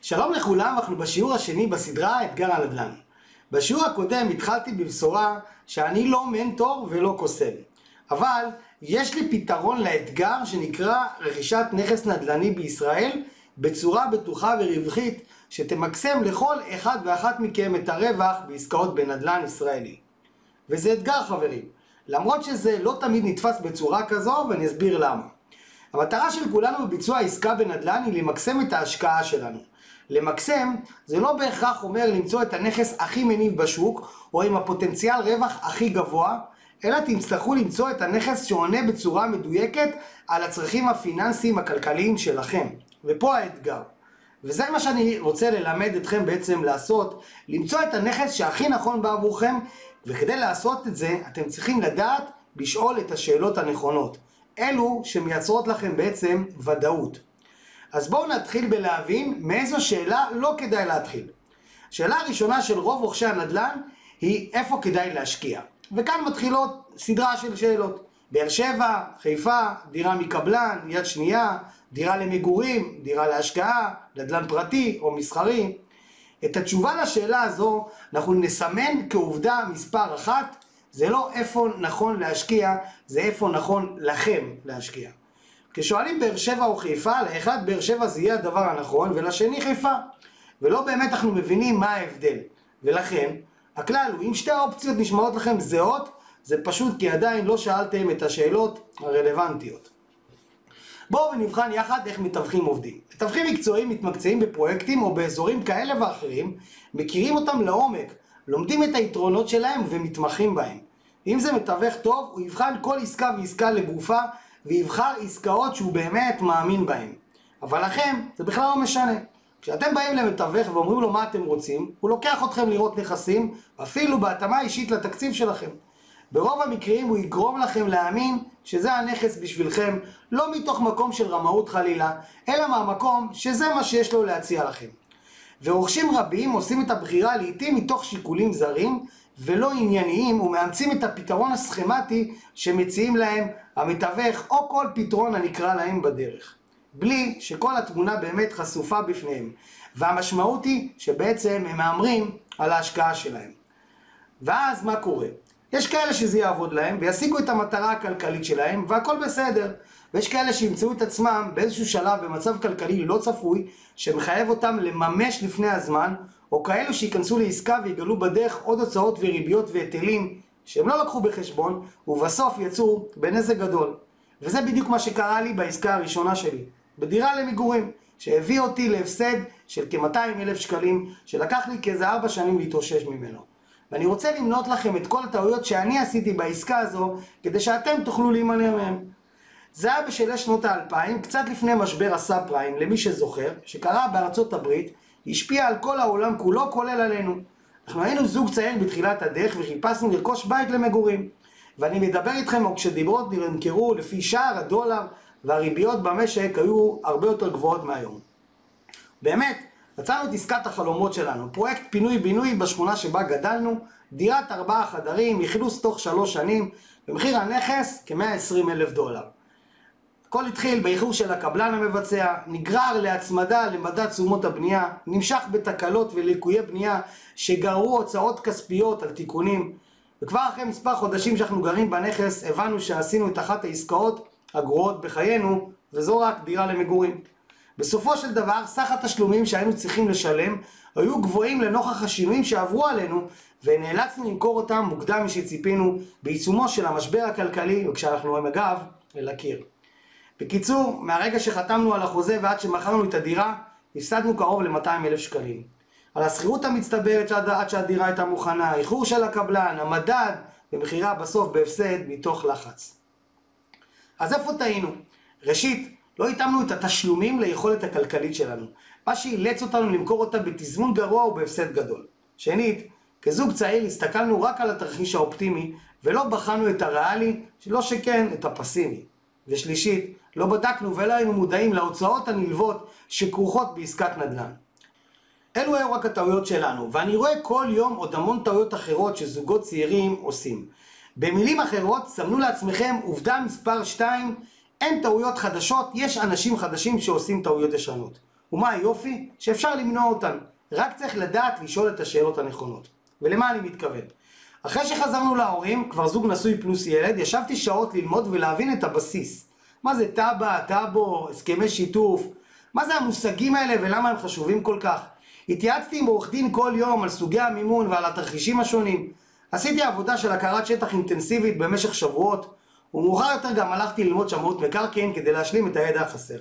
שלום לכולם, אנחנו בשיעור השני בסדרה אתגר הנדל"ן. בשיעור הקודם התחלתי בבשורה שאני לא מנטור ולא קוסם. אבל יש לי פתרון לאתגר שנקרא רכישת נכס נדל"ני בישראל בצורה בטוחה ורווחית שתמקסם לכל אחד ואחת מכם את הרווח בעסקאות בנדל"ן ישראלי. וזה אתגר חברים, למרות שזה לא תמיד נתפס בצורה כזו ואני אסביר למה. המטרה של כולנו בביצוע עסקה בנדל"ן היא למקסם את ההשקעה שלנו. למקסם זה לא בהכרח אומר למצוא את הנכס הכי מניב בשוק או עם הפוטנציאל רווח הכי גבוה, אלא תצטרכו למצוא את הנכס שעונה בצורה מדויקת על הצרכים הפיננסיים הכלכליים שלכם. ופה האתגר. וזה מה שאני רוצה ללמד אתכם בעצם לעשות, למצוא את הנכס שהכי נכון בעבורכם, וכדי לעשות את זה אתם צריכים לדעת לשאול את השאלות הנכונות. אלו שמייצרות לכם בעצם ודאות. אז בואו נתחיל בלהבין מאיזו שאלה לא כדאי להתחיל. השאלה הראשונה של רוב רוכשי הנדל"ן היא איפה כדאי להשקיע. וכאן מתחילות סדרה של שאלות. באר שבע, חיפה, דירה מקבלן, יד שנייה, דירה למגורים, דירה להשקעה, נדל"ן פרטי או מסחרי. את התשובה לשאלה הזו אנחנו נסמן כעובדה מספר אחת. זה לא איפה נכון להשקיע, זה איפה נכון לכם להשקיע. כששואלים באר שבע או חיפה, לאחד באר שבע זה יהיה הדבר הנכון ולשני חיפה. ולא באמת אנחנו מבינים מה ההבדל. ולכן, הכלל הוא, אם שתי האופציות נשמעות לכם זהות, זה פשוט כי עדיין לא שאלתם את השאלות הרלוונטיות. בואו ונבחן יחד איך מתווכים עובדים. מתווכים מקצועיים מתמקצעים בפרויקטים או באזורים כאלה ואחרים, מכירים אותם לעומק, לומדים את היתרונות שלהם ומתמחים בהם. אם זה מתווך טוב, הוא יבחן כל עסקה ועסקה לגופה, ויבחר עסקאות שהוא באמת מאמין בהן. אבל לכם זה בכלל לא משנה. כשאתם באים למתווך ואומרים לו מה אתם רוצים, הוא לוקח אתכם לראות נכסים, אפילו בהתאמה אישית לתקציב שלכם. ברוב המקרים הוא יגרום לכם להאמין שזה הנכס בשבילכם, לא מתוך מקום של רמאות חלילה, אלא מהמקום שזה מה שיש לו להציע לכם. ורוכשים רבים עושים את הבחירה לעתים מתוך שיקולים זרים ולא ענייניים, ומאמצים את הפתרון הסכמטי שמציעים להם המתווך או כל פתרון הנקרא להם בדרך, בלי שכל התמונה באמת חשופה בפניהם. והמשמעות היא שבעצם הם מאמרים על ההשקעה שלהם. ואז מה קורה? יש כאלה שזה יעבוד להם וישיגו את המטרה הכלכלית שלהם והכל בסדר. ויש כאלה שימצאו את עצמם באיזשהו שלב במצב כלכלי לא צפוי שמחייב אותם לממש לפני הזמן, או כאלו שיכנסו לעסקה ויגלו בדרך עוד הוצאות וריביות והיטלים שהם לא לקחו בחשבון ובסוף יצאו בנזק גדול. וזה בדיוק מה שקרה לי בעסקה הראשונה שלי, בדירה למגורים, שהביא אותי להפסד של כ-200,000 שקלים שלקח לי כאיזה 4 שנים להתאושש ממנו. ואני רוצה למנות לכם את כל הטעויות שאני עשיתי בעסקה הזו כדי שאתם תוכלו להימנע מהם. זה היה בשלהי שנות ה-2000, קצת לפני משבר הסאב פריים, למי שזוכר, שקרה בארצות הברית, השפיע על כל העולם כולו כולל עלינו. אנחנו היינו זוג צעיר בתחילת הדרך וחיפשנו לרכוש בית למגורים. ואני מדבר איתכם כשדירות נמכרו לפי שער הדולר והריביות במשק היו הרבה יותר גבוהות מהיום. באמת, מצאנו את עסקת החלומות שלנו, פרויקט פינוי-בינוי בשכונה שבה גדלנו, דירת 4 חדרים, אכלוס תוך 3 שנים, במחיר הנכס כ-120,000 דולר. הכל התחיל באיחור של הקבלן המבצע, נגרר להצמדה למדד תשומות הבנייה, נמשך בתקלות וליקויי בנייה שגררו הוצאות כספיות על תיקונים, וכבר אחרי מספר חודשים שאנחנו גרים בנכס הבנו שעשינו את אחת העסקאות הגרועות בחיינו, וזו רק דירה למגורים. בסופו של דבר סך התשלומים שהיינו צריכים לשלם היו גבוהים לנוכח השינויים שעברו עלינו, ונאלצנו למכור אותם מוקדם משציפינו בעיצומו של המשבר הכלכלי, וכשאנחנו עם הגב אל הקיר. בקיצור, מהרגע שחתמנו על החוזה ועד שמכרנו את הדירה, הפסדנו קרוב ל-200,000 שקלים. על השכירות המצטברת עד שהדירה הייתה מוכנה, איחור של הקבלן, המדד, ומחירה בסוף בהפסד מתוך לחץ. אז איפה טעינו? ראשית, לא התאמנו את התשלומים ליכולת הכלכלית שלנו, מה שאילץ אותנו למכור אותה בתזמון גרוע ובהפסד גדול. שנית, כזוג צעיר הסתכלנו רק על התרחיש האופטימי, ולא בחנו את הריאלי, שלא שכן את הפסימי. ושלישית, לא בדקנו ולא היינו מודעים להוצאות הנלוות שכרוכות בעסקת נדל"ן. אלו היו רק הטעויות שלנו, ואני רואה כל יום עוד המון טעויות אחרות שזוגות צעירים עושים. במילים אחרות, סמנו לעצמכם עובדה מספר 2, אין טעויות חדשות, יש אנשים חדשים שעושים טעויות ישנות. ומה היופי? שאפשר למנוע אותן. רק צריך לדעת לשאול את השאלות הנכונות. ולמה אני מתכוון? אחרי שחזרנו להורים, כבר זוג נשוי פלוס ילד, ישבתי שעות ללמוד ולהבין את הבסיס. מה זה טאבא, טאבו, הסכמי שיתוף? מה זה המושגים האלה ולמה הם חשובים כל כך? התייעצתי עם עורך דין כל יום על סוגי המימון ועל התרחישים השונים. עשיתי עבודה של הכרת שטח אינטנסיבית במשך שבועות, ומאוחר יותר גם הלכתי ללמוד שמאות מקרקעין כדי להשלים את הידע החסר.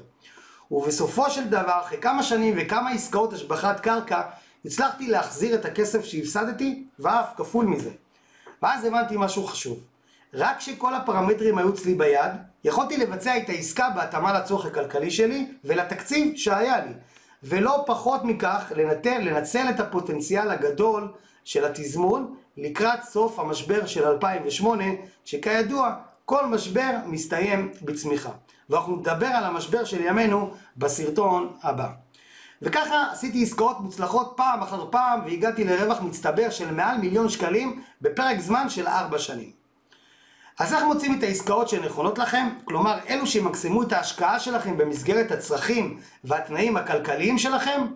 ובסופו של דבר, אחרי כמה שנים וכמה עסקאות השבחת קרקע, הצלחתי להחזיר את הכסף שהפסדתי, ואף כפול מזה. ואז הבנתי משהו חשוב. רק כשכל הפרמטרים היו אצלי ביד, יכולתי לבצע את העסקה בהתאמה לצורך הכלכלי שלי ולתקציב שהיה לי. ולא פחות מכך, לנצל את הפוטנציאל הגדול של התזמון לקראת סוף המשבר של 2008, שכידוע, כל משבר מסתיים בצמיחה. ואנחנו נדבר על המשבר של ימינו בסרטון הבא. וככה עשיתי עסקאות מוצלחות פעם אחר פעם, והגעתי לרווח מצטבר של מעל 1,000,000 שקלים בפרק זמן של 4 שנים. אז איך מוצאים את העסקאות שנכונות לכם? כלומר, אלו שמקסימו את ההשקעה שלכם במסגרת הצרכים והתנאים הכלכליים שלכם?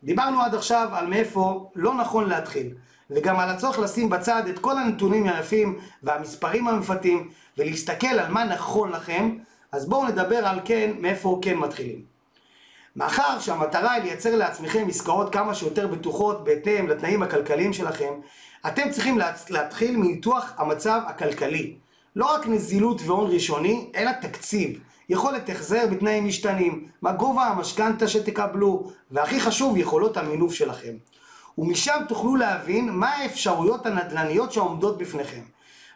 דיברנו עד עכשיו על מאיפה לא נכון להתחיל, וגם על הצורך לשים בצד את כל הנתונים היפים והמספרים המפתים, ולהסתכל על מה נכון לכם. אז בואו נדבר על מאיפה כן מתחילים. מאחר שהמטרה היא לייצר לעצמכם עסקאות כמה שיותר בטוחות בהתאם לתנאים הכלכליים שלכם, אתם צריכים להתחיל מניתוח המצב הכלכלי. לא רק נזילות והון ראשוני, אלא תקציב, יכולת החזר בתנאים משתנים, מה גובה המשכנתא שתקבלו, והכי חשוב, יכולות המינוף שלכם. ומשם תוכלו להבין מה האפשרויות הנדל"ניות שעומדות בפניכם.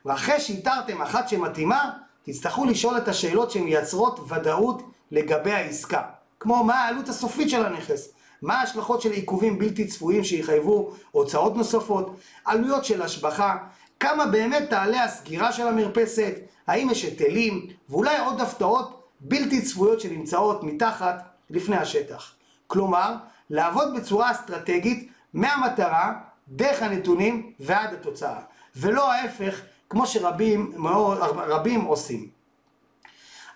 ואחרי שאיתרתם אחת שמתאימה, תצטרכו לשאול את השאלות שמייצרות ודאות לגבי העסקה. כמו מה העלות הסופית של הנכס, מה ההשלכות של עיכובים בלתי צפויים שיחייבו הוצאות נוספות, עלויות של השבחה, כמה באמת תעלה הסגירה של המרפסת, האם יש היטלים, ואולי עוד הפתעות בלתי צפויות שנמצאות מתחת לפני השטח. כלומר, לעבוד בצורה אסטרטגית מהמטרה, דרך הנתונים ועד התוצאה, ולא ההפך כמו שרבים עושים.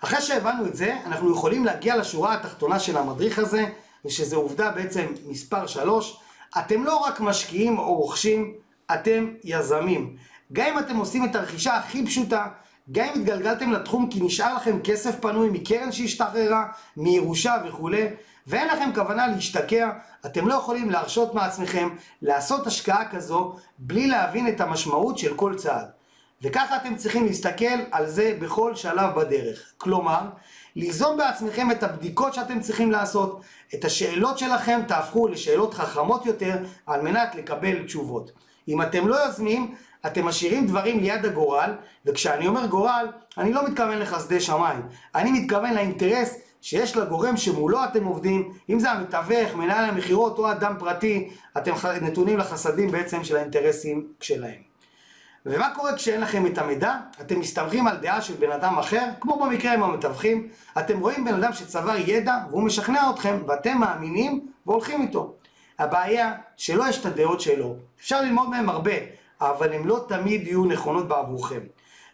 אחרי שהבנו את זה, אנחנו יכולים להגיע לשורה התחתונה של המדריך הזה, ושזה עובדה בעצם מספר 3, אתם לא רק משקיעים או רוכשים, אתם יזמים. גם אם אתם עושים את הרכישה הכי פשוטה, גם אם התגלגלתם לתחום כי נשאר לכם כסף פנוי מקרן שהשתחררה, מירושה וכו', ואין לכם כוונה להשתקע, אתם לא יכולים להרשות מעצמכם לעשות השקעה כזו בלי להבין את המשמעות של כל צעד. וככה אתם צריכים להסתכל על זה בכל שלב בדרך. כלומר, ליזום בעצמכם את הבדיקות שאתם צריכים לעשות, את השאלות שלכם תהפכו לשאלות חכמות יותר על מנת לקבל תשובות. אם אתם לא יוזמים, אתם משאירים דברים ליד הגורל, וכשאני אומר גורל, אני לא מתכוון לחסדי שמיים. אני מתכוון לאינטרס שיש לגורם שמולו אתם עובדים, אם זה המתווך, מנהל המכירות או אדם פרטי, אתם נתונים לחסדים בעצם של האינטרסים שלהם. ומה קורה כשאין לכם את המידע? אתם מסתמכים על דעה של בן אדם אחר, כמו במקרה עם המתווכים, אתם רואים בן אדם שצבר ידע והוא משכנע אתכם ואתם מאמינים והולכים איתו. הבעיה שלא יש את הדעות שלו, אפשר ללמוד מהם הרבה, אבל הם לא תמיד יהיו נכונות בעבורכם.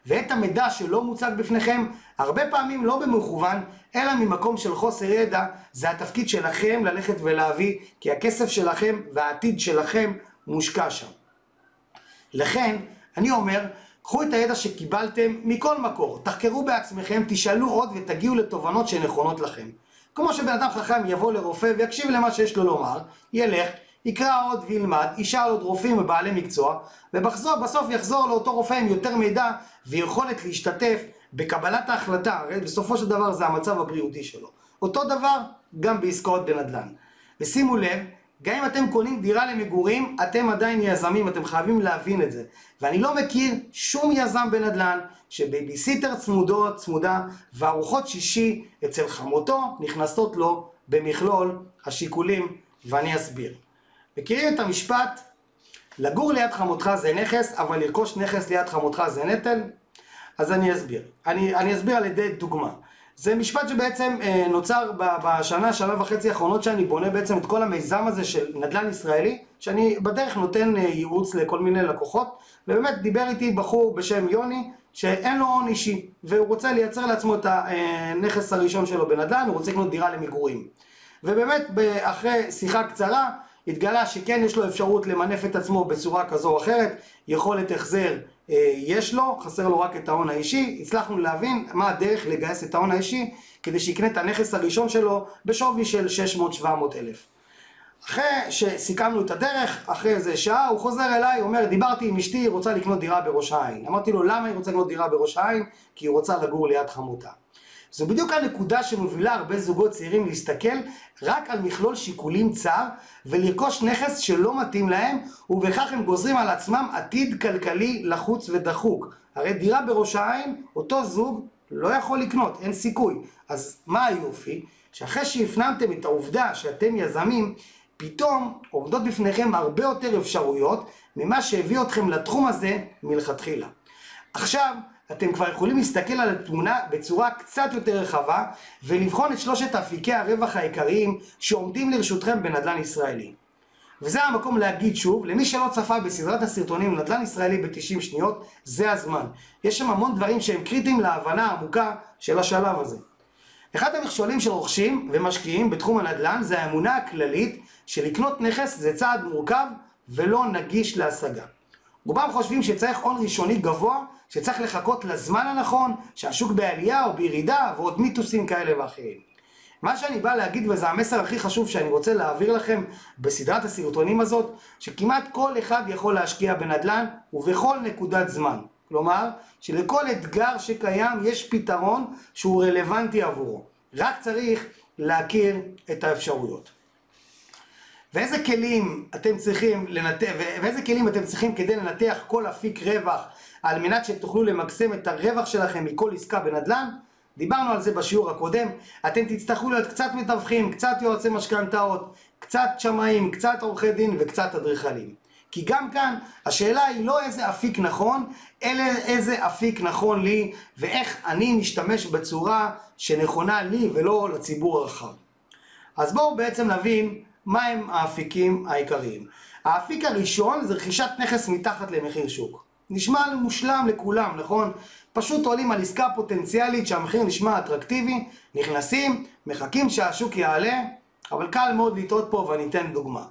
ואת המידע שלא מוצג בפניכם, הרבה פעמים לא במכוון, אלא ממקום של חוסר ידע, זה התפקיד שלכם ללכת ולהביא, כי הכסף שלכם והעתיד שלכם מושקע שם. לכן, אני אומר, קחו את הידע שקיבלתם מכל מקור, תחקרו בעצמכם, תשאלו עוד ותגיעו לתובנות שנכונות לכם. כמו שבן אדם חכם יבוא לרופא ויקשיב למה שיש לו לומר, ילך, יקרא עוד וילמד, ישאל עוד רופאים ובעלי מקצוע, ובסוף יחזור לאותו רופא עם יותר מידע ויכולת להשתתף בקבלת ההחלטה, הרי בסופו של דבר זה המצב הבריאותי שלו. אותו דבר גם בעסקאות בנדל"ן. ושימו לב, גם אם אתם קונים דירה למגורים, אתם עדיין יזמים, אתם חייבים להבין את זה. ואני לא מכיר שום יזם בנדל"ן שבייביסיטר צמודה וארוחות שישי אצל חמותו נכנסות לו במכלול השיקולים, ואני אסביר. מכירים את המשפט, לגור ליד חמותך זה נכס, אבל לרכוש נכס ליד חמותך זה נטל? אז אני אסביר. אני אסביר על ידי דוגמה. זה משפט שבעצם נוצר שנה וחצי האחרונות שאני בונה בעצם את כל המיזם הזה של נדל"ן ישראלי, שאני בדרך נותן ייעוץ לכל מיני לקוחות, ובאמת דיבר איתי בחור בשם יוני, שאין לו הון אישי, והוא רוצה לייצר לעצמו את הנכס הראשון שלו בנדל"ן, הוא רוצה לקנות דירה למגורים. ובאמת אחרי שיחה קצרה התגלה שכן יש לו אפשרות למנף את עצמו בצורה כזו או אחרת, יכולת החזר יש לו, חסר לו רק את ההון האישי. הצלחנו להבין מה הדרך לגייס את ההון האישי כדי שיקנה את הנכס הראשון שלו בשווי של 600-700 אלף. אחרי שסיכמנו את הדרך, אחרי איזה שעה הוא חוזר אליי, אומר, דיברתי עם אשתי, היא רוצה לקנות דירה בראש העין. אמרתי לו, למה היא רוצה לקנות דירה בראש העין? כי היא רוצה לגור ליד חמותה. זו בדיוק הנקודה שמובילה הרבה זוגות צעירים להסתכל רק על מכלול שיקולים צר ולרכוש נכס שלא מתאים להם, ובכך הם גוזרים על עצמם עתיד כלכלי לחוץ ודחוק. הרי דירה בראש העין אותו זוג לא יכול לקנות, אין סיכוי. אז מה היופי? שאחרי שהפנמתם את העובדה שאתם יזמים, פתאום עומדות בפניכם הרבה יותר אפשרויות ממה שהביא אתכם לתחום הזה מלכתחילה. עכשיו אתם כבר יכולים להסתכל על התמונה בצורה קצת יותר רחבה ולבחון את שלושת אפיקי הרווח העיקריים שעומדים לרשותכם בנדל"ן ישראלי. וזה המקום להגיד שוב, למי שלא צפה בסדרת הסרטונים נדל"ן ישראלי ב-90 שניות, זה הזמן. יש שם המון דברים שהם קריטיים להבנה העמוקה של השלב הזה. אחד המכשולים של רוכשים ומשקיעים בתחום הנדל"ן זה האמונה הכללית שלקנות נכס זה צעד מורכב ולא נגיש להשגה. רובם חושבים שצריך הון ראשוני גבוה, שצריך לחכות לזמן הנכון, שהשוק בעלייה או בירידה ועוד מיתוסים כאלה ואחרים. מה שאני בא להגיד, וזה המסר הכי חשוב שאני רוצה להעביר לכם בסדרת הסרטונים הזאת, שכמעט כל אחד יכול להשקיע בנדל"ן ובכל נקודת זמן. כלומר, שלכל אתגר שקיים יש פתרון שהוא רלוונטי עבורו. רק צריך להכיר את האפשרויות. ואיזה כלים אתם צריכים כדי לנתח כל אפיק רווח על מנת שתוכלו למקסם את הרווח שלכם מכל עסקה בנדל"ן? דיברנו על זה בשיעור הקודם. אתם תצטרכו להיות קצת מתווכים, קצת יועצי משכנתאות, קצת שמאים, קצת עורכי דין וקצת אדריכלים. כי גם כאן השאלה היא לא איזה אפיק נכון, אלא איזה אפיק נכון לי ואיך אני משתמש בצורה שנכונה לי ולא לציבור הרחב. אז בואו בעצם נבין מהם האפיקים העיקריים. האפיק הראשון זה רכישת נכס מתחת למחיר שוק. נשמע מושלם לכולם, נכון? פשוט עולים על עסקה פוטנציאלית שהמחיר נשמע אטרקטיבי, נכנסים, מחכים שהשוק יעלה, אבל קל מאוד לטעות פה ואני אתן דוגמה.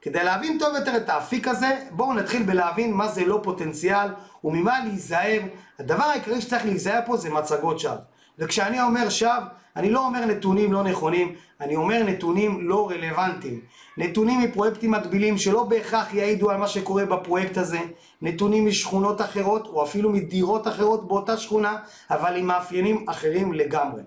כדי להבין טוב יותר את האפיק הזה, בואו נתחיל בלהבין מה זה לא פוטנציאל וממה להיזהר. הדבר העיקרי שצריך להיזהר פה זה מצגות שווא. וכשאני אומר שווא, אני לא אומר נתונים לא נכונים, אני אומר נתונים לא רלוונטיים. נתונים מפרויקטים מקבילים שלא בהכרח יעידו על מה שקורה בפרויקט הזה, נתונים משכונות אחרות או אפילו מדירות אחרות באותה שכונה, אבל עם מאפיינים אחרים לגמרי.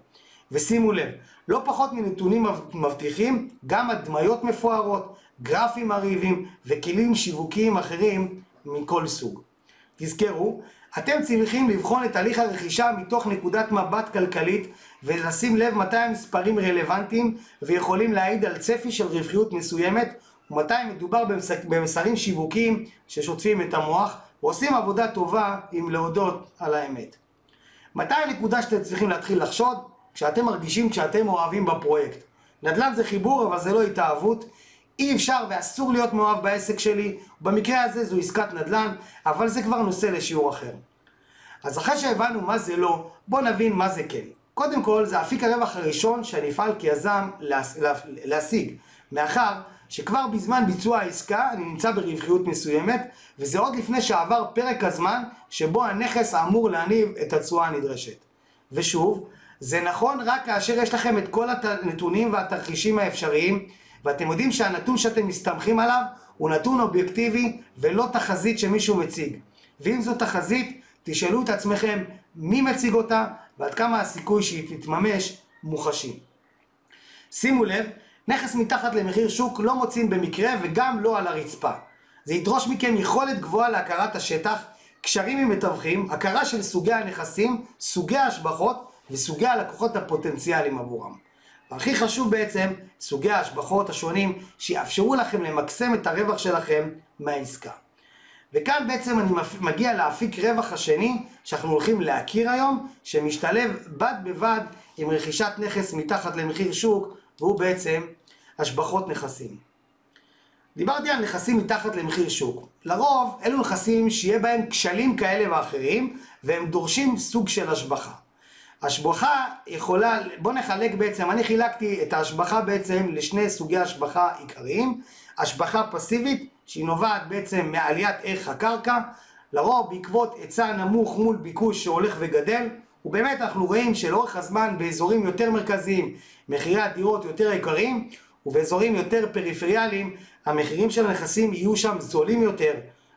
ושימו לב, לא פחות מנתונים מבטיחים, גם הדמיות מפוארות, גרפים מרהיבים וכלים שיווקיים אחרים מכל סוג. תזכרו, אתם צריכים לבחון את תהליך הרכישה מתוך נקודת מבט כלכלית ולשים לב מתי המספרים רלוונטיים ויכולים להעיד על צפי של רווחיות מסוימת, ומתי מדובר במסרים שיווקיים ששוטפים את המוח ועושים עבודה טובה אם להודות על האמת. מתי הנקודה שאתם צריכים להתחיל לחשוד? כשאתם מרגישים כשאתם אוהבים בפרויקט. נדל"ן זה חיבור אבל זה לא התאהבות. אי אפשר ואסור להיות מאוהב בעסק שלי, במקרה הזה זו עסקת נדל"ן, אבל זה כבר נושא לשיעור אחר. אז אחרי שהבנו מה זה לא, בואו נבין מה זה כן. קודם כל זה אפיק הרווח הראשון שאני אפעל כיזם להשיג, מאחר שכבר בזמן ביצוע העסקה אני נמצא ברווחיות מסוימת, וזה עוד לפני שעבר פרק הזמן שבו הנכס אמור להניב את התשואה הנדרשת. ושוב, זה נכון רק כאשר יש לכם את כל הנתונים והתרחישים האפשריים, ואתם יודעים שהנתון שאתם מסתמכים עליו הוא נתון אובייקטיבי ולא תחזית שמישהו מציג. ואם זו תחזית, תשאלו את עצמכם מי מציג אותה ועד כמה הסיכוי שהיא תתממש מוחשי. שימו לב, נכס מתחת למחיר שוק לא מוצאים במקרה וגם לא על הרצפה. זה ידרוש מכם יכולת גבוהה להכרת השטח, קשרים עם מתווכים, הכרה של סוגי הנכסים, סוגי ההשבחות וסוגי הלקוחות הפוטנציאליים עבורם. והכי חשוב בעצם, סוגי ההשבחות השונים שיאפשרו לכם למקסם את הרווח שלכם מהעסקה. וכאן בעצם אני מגיע לאפיק רווח השני שאנחנו הולכים להכיר היום, שמשתלב בד בבד עם רכישת נכס מתחת למחיר שוק, והוא בעצם השבחות נכסים. דיברתי על נכסים מתחת למחיר שוק. לרוב אלו נכסים שיהיה בהם כשלים כאלה ואחרים, והם דורשים סוג של השבחה. השבחה יכולה, בוא נחלק בעצם, אני חילקתי את ההשבחה בעצם לשני סוגי השבחה עיקריים. השבחה פסיבית שהיא נובעת בעצם מעליית ערך הקרקע, לרוב בעקבות היצע נמוך מול ביקוש שהולך וגדל, ובאמת אנחנו רואים שלאורך הזמן באזורים יותר מרכזיים מחירי הדירות יותר יקרים, ובאזורים יותר פריפריאליים המחירים של הנכסים יהיו שם זולים יותר.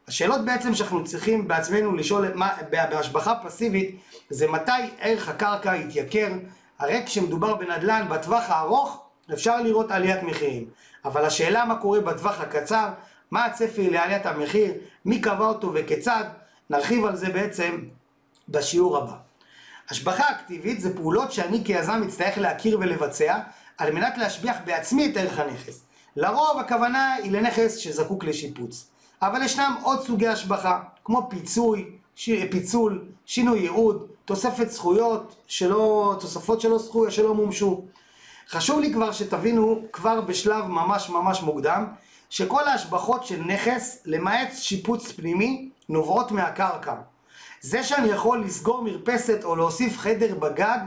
השאלות בעצם שאנחנו צריכים בעצמנו לשאול בהשבחה פסיבית זה מתי ערך הקרקע יתייקר. הרי כשמדובר בנדל"ן בטווח הארוך אפשר לראות עליית מחירים, אבל השאלה מה קורה בטווח הקצר, מה הצפי לעליית המחיר, מי קבע אותו וכיצד, נרחיב על זה בעצם בשיעור הבא. השבחה אקטיבית זה פעולות שאני כיזם מצטרך להכיר ולבצע על מנת להשביח בעצמי את ערך הנכס. לרוב הכוונה היא לנכס שזקוק לשיפוץ, אבל ישנם עוד סוגי השבחה כמו פיצול, שינוי ייעוד, תוספת זכויות תוספות שלא מומשו. חשוב לי כבר שתבינו כבר בשלב ממש מוקדם שכל ההשבחות של נכס למעט שיפוץ פנימי נובעות מהקרקע. זה שאני יכול לסגור מרפסת או להוסיף חדר בגג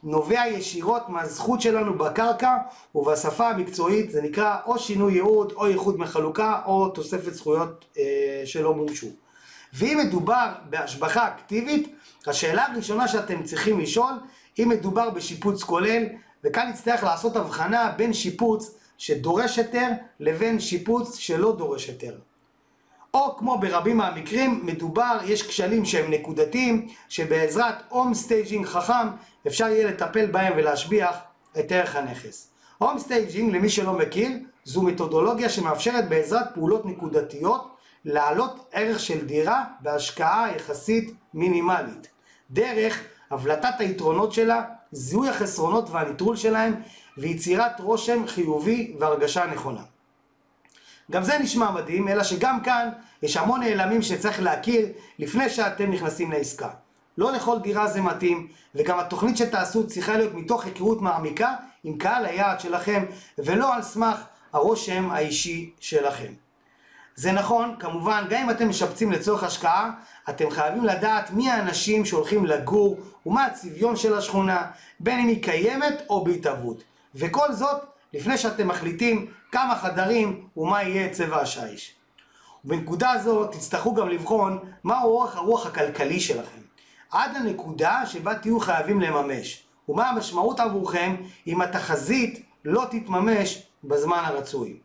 נובע ישירות מהזכות שלנו בקרקע, ובשפה המקצועית זה נקרא או שינוי ייעוד או איחוד מחלוקה או תוספת זכויות שלא מומשו. ואם מדובר בהשבחה אקטיבית, השאלה הראשונה שאתם צריכים לשאול אם מדובר בשיפוץ כולל, וכאן נצטרך לעשות הבחנה בין שיפוץ שדורש היתר לבין שיפוץ שלא דורש היתר. או כמו ברבים מהמקרים יש כשלים שהם נקודתיים שבעזרת הום סטייג'ינג חכם אפשר יהיה לטפל בהם ולהשביח את ערך הנכס. הום סטייג'ינג למי שלא מכיר זו מתודולוגיה שמאפשרת בעזרת פעולות נקודתיות להעלות ערך של דירה בהשקעה יחסית מינימלית, דרך הבלטת היתרונות שלה, זיהוי החסרונות והניטרול שלהם ויצירת רושם חיובי והרגשה נכונה. גם זה נשמע מדהים, אלא שגם כאן יש המון נעלמים שצריך להכיר לפני שאתם נכנסים לעסקה. לא לכל דירה זה מתאים, וגם התוכנית שתעשו צריכה להיות מתוך היכרות מעמיקה עם קהל היעד שלכם, ולא על סמך הרושם האישי שלכם. זה נכון, כמובן, גם אם אתם משפצים לצורך השקעה, אתם חייבים לדעת מי האנשים שהולכים לגור, ומה הצביון של השכונה, בין אם היא קיימת או בהתהוות. וכל זאת לפני שאתם מחליטים כמה חדרים ומה יהיה צבע השיש. ובנקודה הזאת תצטרכו גם לבחון מהו אורך הרוח הכלכלי שלכם, עד הנקודה שבה תהיו חייבים לממש, ומה המשמעות עבורכם אם התחזית לא תתממש בזמן הרצוי.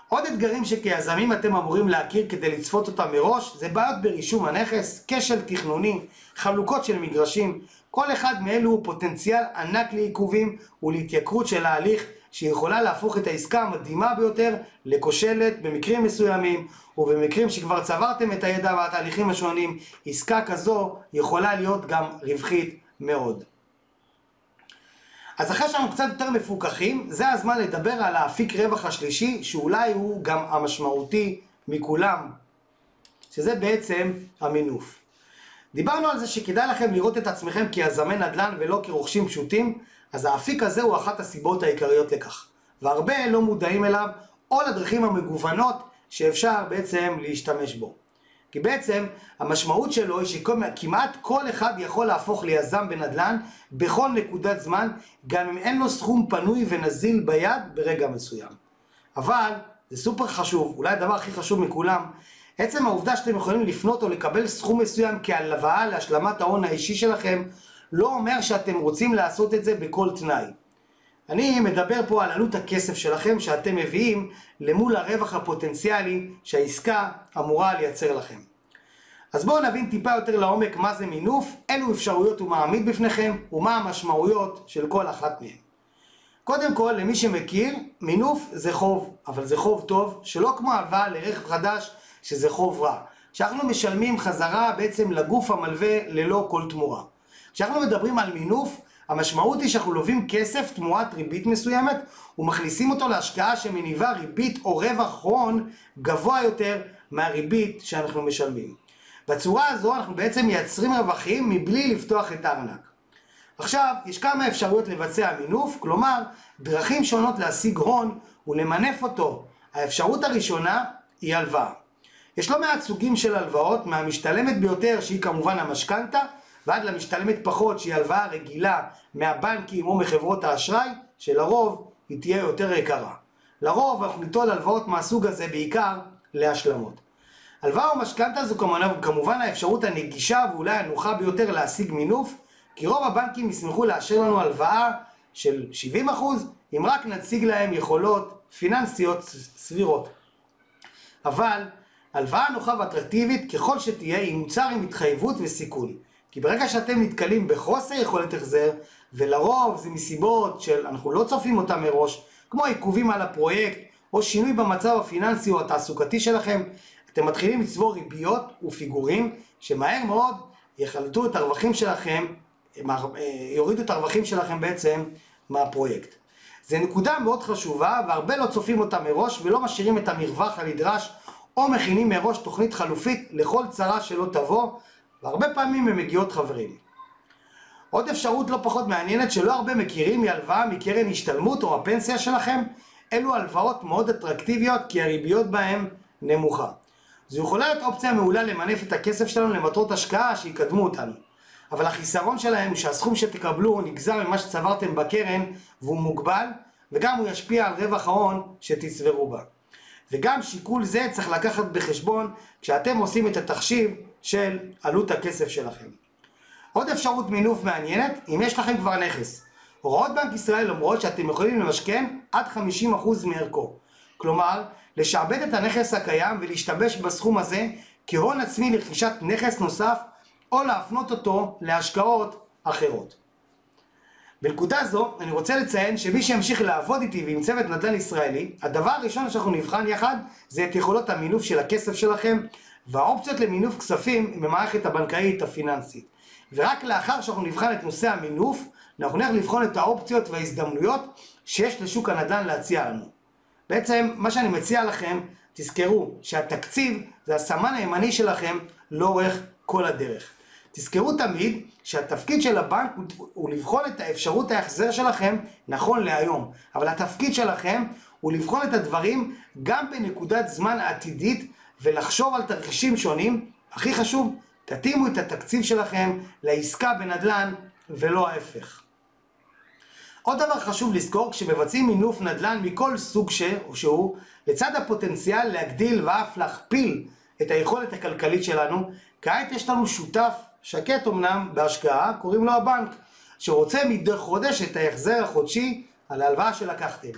עוד אתגרים שכיזמים אתם אמורים להכיר כדי לצפות אותם מראש זה בעיות ברישום הנכס, כשל תכנוני, חלוקות של מגרשים. כל אחד מאלו הוא פוטנציאל ענק לעיכובים ולהתייקרות של ההליך שיכולה להפוך את העסקה המדהימה ביותר לכושלת במקרים מסוימים, ובמקרים שכבר צברתם את הידע והתהליכים השונים עסקה כזו יכולה להיות גם רווחית מאוד. אז אחרי שאנחנו קצת יותר מפוקחים, זה הזמן לדבר על האפיק רווח השלישי שאולי הוא גם המשמעותי מכולם, שזה בעצם המינוף. דיברנו על זה שכדאי לכם לראות את עצמכם כיזמי נדל"ן ולא כרוכשים פשוטים, אז האפיק הזה הוא אחת הסיבות העיקריות לכך, והרבה לא מודעים אליו או לדרכים המגוונות שאפשר בעצם להשתמש בו. כי בעצם המשמעות שלו היא שכמעט כל אחד יכול להפוך ליזם בנדל"ן בכל נקודת זמן, גם אם אין לו סכום פנוי ונזיל ביד ברגע מסוים. אבל זה סופר חשוב, אולי הדבר הכי חשוב מכולם, עצם העובדה שאתם יכולים לפנות או לקבל סכום מסוים כהלוואה להשלמת ההון האישי שלכם, לא אומר שאתם רוצים לעשות את זה בכל תנאי. אני מדבר פה על עלות הכסף שלכם שאתם מביאים למול הרווח הפוטנציאלי שהעסקה אמורה לייצר לכם. אז בואו נבין טיפה יותר לעומק מה זה מינוף, אילו אפשרויות הוא מעמיד בפניכם ומה המשמעויות של כל אחת מהן. קודם כל, למי שמכיר, מינוף זה חוב, אבל זה חוב טוב, שלא כמו הלוואה לרכב חדש שזה חוב רע, שאנחנו משלמים חזרה בעצם לגוף המלווה ללא כל תמורה. כשאנחנו מדברים על מינוף, המשמעות היא שאנחנו לווים כסף תמורת ריבית מסוימת ומכניסים אותו להשקעה שמניבה ריבית או רווח הון גבוה יותר מהריבית שאנחנו משלמים. בצורה הזו אנחנו בעצם מייצרים רווחים מבלי לפתוח את הארנק. עכשיו, יש כמה אפשרויות לבצע מינוף, כלומר דרכים שונות להשיג הון ולמנף אותו. האפשרות הראשונה היא הלוואה. יש לא מעט סוגים של הלוואות, מהמשתלמת ביותר שהיא כמובן המשכנתה, ועד למשתלמת פחות שהיא הלוואה רגילה מהבנקים או מחברות האשראי, שלרוב היא תהיה יותר יקרה. לרוב אנחנו ניטול הלוואות מהסוג הזה בעיקר להשלמות. הלוואה או משכנתא זו כמובן האפשרות הנגישה ואולי הנוחה ביותר להשיג מינוף, כי רוב הבנקים ישמחו לאשר לנו הלוואה של 70% אם רק נציג להם יכולות פיננסיות סבירות. אבל הלוואה נוחה ואטרקטיבית ככל שתהיה היא מוצר עם התחייבות וסיכון. כי ברגע שאתם נתקלים בחוסר יכולת החזר, ולרוב זה מסיבות של אנחנו לא צופים אותם מראש, כמו עיכובים על הפרויקט או שינוי במצב הפיננסי או התעסוקתי שלכם, אתם מתחילים לצבור ריביות ופיגורים שמהר מאוד יחלטו את הרווחים שלכם, יורידו את הרווחים שלכם בעצם מהפרויקט. זה נקודה מאוד חשובה והרבה לא צופים אותה מראש ולא משאירים את המרווח הנדרש או מכינים מראש תוכנית חלופית לכל צרה שלא תבוא, והרבה פעמים הם מגיעות חברים. עוד אפשרות לא פחות מעניינת שלא הרבה מכירים היא הלוואה מקרן השתלמות או הפנסיה שלכם. אלו הלוואות מאוד אטרקטיביות כי הריביות בהן נמוכה. זו יכולה להיות אופציה מעולה למנף את הכסף שלנו למטרות השקעה שיקדמו אותנו. אבל החיסרון שלהם הוא שהסכום שתקבלו נגזר ממה שצברתם בקרן והוא מוגבל, וגם הוא ישפיע על רווח ההון שתצברו בה. וגם שיקול זה צריך לקחת בחשבון כשאתם עושים את התחשיב של עלות הכסף שלכם. עוד אפשרות מינוף מעניינת, אם יש לכם כבר נכס. הוראות בנק ישראל אומרות שאתם יכולים למשכן עד 50% מערכו. כלומר, לשעבד את הנכס הקיים ולהשתמש בסכום הזה כהון עצמי לרכישת נכס נוסף או להפנות אותו להשקעות אחרות. בנקודה זו אני רוצה לציין שמי שימשיך לעבוד איתי ועם צוות נדל"ן ישראלי, הדבר הראשון שאנחנו נבחן יחד זה את יכולות המינוף של הכסף שלכם והאופציות למינוף כספים במערכת הבנקאית הפיננסית. ורק לאחר שאנחנו נבחן את נושא המינוף, אנחנו נלך לבחון את האופציות וההזדמנויות שיש לשוק הנדל"ן להציע לנו. בעצם מה שאני מציע לכם, תזכרו שהתקציב זה הסמן הימני שלכם לאורך כל הדרך. תזכרו תמיד שהתפקיד של הבנק הוא לבחון את האפשרות ההחזר שלכם נכון להיום. אבל התפקיד שלכם הוא לבחון את הדברים גם בנקודת זמן עתידית ולחשוב על תרחישים שונים. הכי חשוב, תתאימו את התקציב שלכם לעסקה בנדל"ן ולא ההפך. עוד דבר חשוב לזכור, כשמבצעים מינוף נדל"ן מכל סוג שהוא, לצד הפוטנציאל להגדיל ואף להכפיל את היכולת הכלכלית שלנו, כעת יש לנו שותף שקט אמנם בהשקעה, קוראים לו הבנק, שרוצה מדי חודש את ההחזר החודשי על ההלוואה שלקחתם.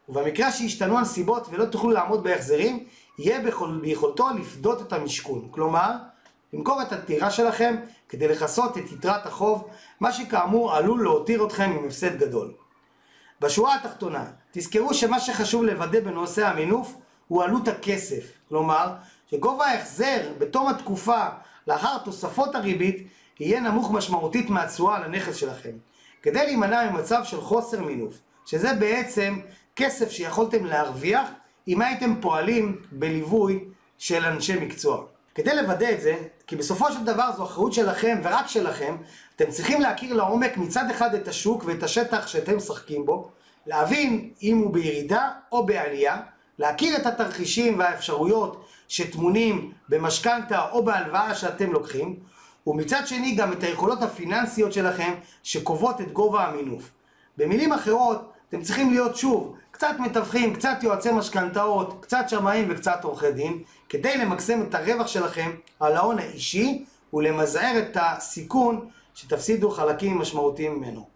ובמקרה שהשתנו הנסיבות ולא תוכלו לעמוד בהחזרים, יהיה ביכולתו לפדות את המשכון. כלומר, למכור את הדירה שלכם כדי לכסות את יתרת החוב, מה שכאמור עלול להותיר אתכם עם הפסד גדול. בשורה התחתונה, תזכרו שמה שחשוב לוודא בנושא המינוף הוא עלות הכסף. כלומר, שגובה ההחזר בתום התקופה לאחר תוספות הריבית יהיה נמוך משמעותית מהתשואה על הנכס שלכם, כדי להימנע ממצב של חוסר מינוף, שזה בעצם כסף שיכולתם להרוויח אם הייתם פועלים בליווי של אנשי מקצוע. כדי לוודא את זה, כי בסופו של דבר זו אחריות שלכם ורק שלכם, אתם צריכים להכיר לעומק מצד אחד את השוק ואת השטח שאתם משחקים בו, להבין אם הוא בירידה או בעלייה, להכיר את התרחישים והאפשרויות שטמונים במשכנתא או בהלוואה שאתם לוקחים, ומצד שני גם את היכולות הפיננסיות שלכם שקובעות את גובה המינוף. במילים אחרות, אתם צריכים להיות שוב קצת מתווכים, קצת יועצי משכנתאות, קצת שמאים וקצת עורכי דין, כדי למקסם את הרווח שלכם על ההון האישי ולמזער את הסיכון שתפסידו חלקים משמעותיים ממנו.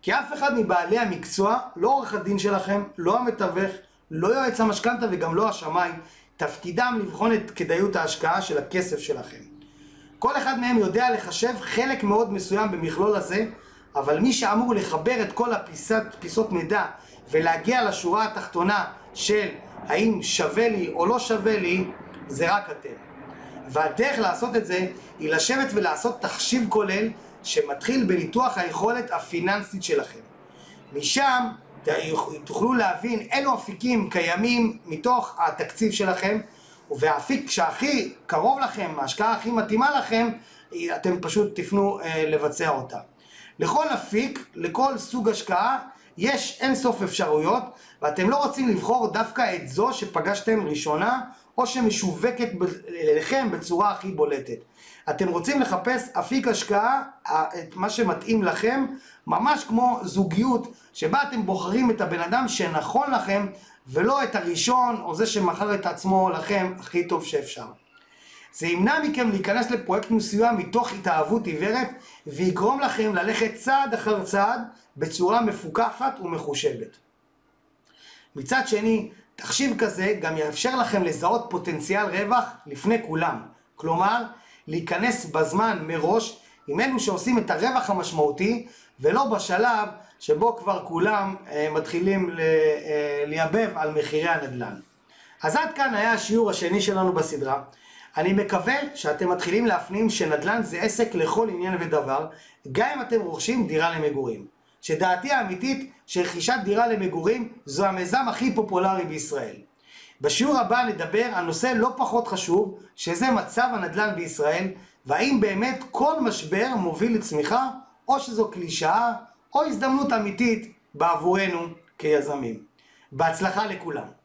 כי אף אחד מבעלי המקצוע, לא עורך הדין שלכם, לא המתווך, לא יועץ המשכנתא וגם לא השמאי, תפקידם לבחון את כדאיות ההשקעה של הכסף שלכם. כל אחד מהם יודע לחשב חלק מאוד מסוים במכלול הזה, אבל מי שאמור לחבר את כל הפיסות מידע ולהגיע לשורה התחתונה של האם שווה לי או לא שווה לי, זה רק אתם. והדרך לעשות את זה היא לשבת ולעשות תחשיב כולל שמתחיל בניתוח היכולת הפיננסית שלכם. משם תוכלו להבין אילו אפיקים קיימים מתוך התקציב שלכם, והאפיק שהכי קרוב לכם, ההשקעה הכי מתאימה לכם, אתם פשוט תפנו לבצע אותה. לכל אפיק, לכל סוג השקעה, יש אינסוף אפשרויות, ואתם לא רוצים לבחור דווקא את זו שפגשתם ראשונה, או שמשווקת אליכם בצורה הכי בולטת. אתם רוצים לחפש אפיק השקעה, את מה שמתאים לכם, ממש כמו זוגיות, שבה אתם בוחרים את הבן אדם שנכון לכם, ולא את הראשון, או זה שמכר את עצמו לכם הכי טוב שאפשר. זה ימנע מכם להיכנס לפרויקט מסוים מתוך התאהבות עיוורת, ויגרום לכם ללכת צעד אחר צעד בצורה מפוקחת ומחושבת. מצד שני, תחשיב כזה גם יאפשר לכם לזהות פוטנציאל רווח לפני כולם. כלומר, להיכנס בזמן מראש עם אלו שעושים את הרווח המשמעותי, ולא בשלב שבו כבר כולם מתחילים לייבב על מחירי הנדל"ן. אז עד כאן היה השיעור השני שלנו בסדרה. אני מקווה שאתם מתחילים להפנים שנדל"ן זה עסק לכל עניין ודבר, גם אם אתם רוכשים דירה למגורים. שדעתי האמיתית שרכישת דירה למגורים זו המיזם הכי פופולרי בישראל. בשיעור הבא נדבר על נושא לא פחות חשוב, שזה מצב הנדל"ן בישראל, והאם באמת כל משבר מוביל לצמיחה, או שזו קלישאה, או הזדמנות אמיתית בעבורנו כיזמים. בהצלחה לכולם.